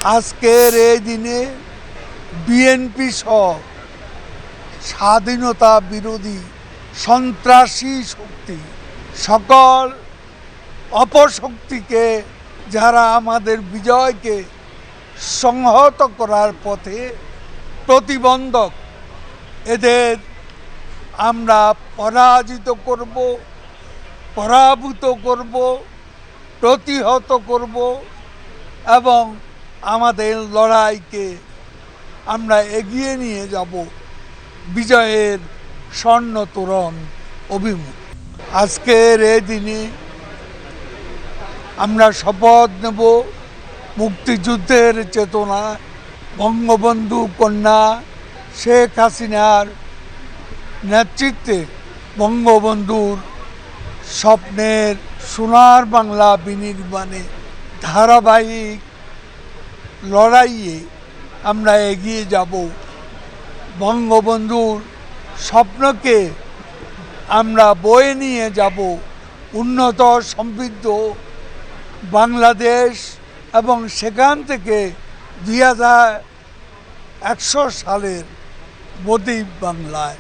আজকের এই দিনে বিএনপি সহ স্বাধীনতা বিরোধী সন্ত্রাসী শক্তি সকল অপশক্তিকে যারা আমাদের বিজয়কে সংহত করার পথে প্রতিবন্ধক, এদের আমরা পরাজিত করব, পরাভূত করব, প্রতিহত করব এবং আমাদের লড়াইকে আমরা এগিয়ে নিয়ে যাব বিজয়ের স্বর্ণ তোরণ অভিমুখ। আজকের এই দিনে আমরা শপথ নেব মুক্তিযুদ্ধের চেতনা, বঙ্গবন্ধু কন্যা শেখ হাসিনার নেতৃত্বে বঙ্গবন্ধুর স্বপ্নের সোনার বাংলা বিনির্মাণে ধারাবাহিক লড়াইয়ে আমরা এগিয়ে যাব। বঙ্গবন্ধুর স্বপ্নকে আমরা বয়ে নিয়ে যাব উন্নত সমৃদ্ধ বাংলাদেশ এবং সেখান থেকে 2100 সালের বদ্বীপ বাংলায়।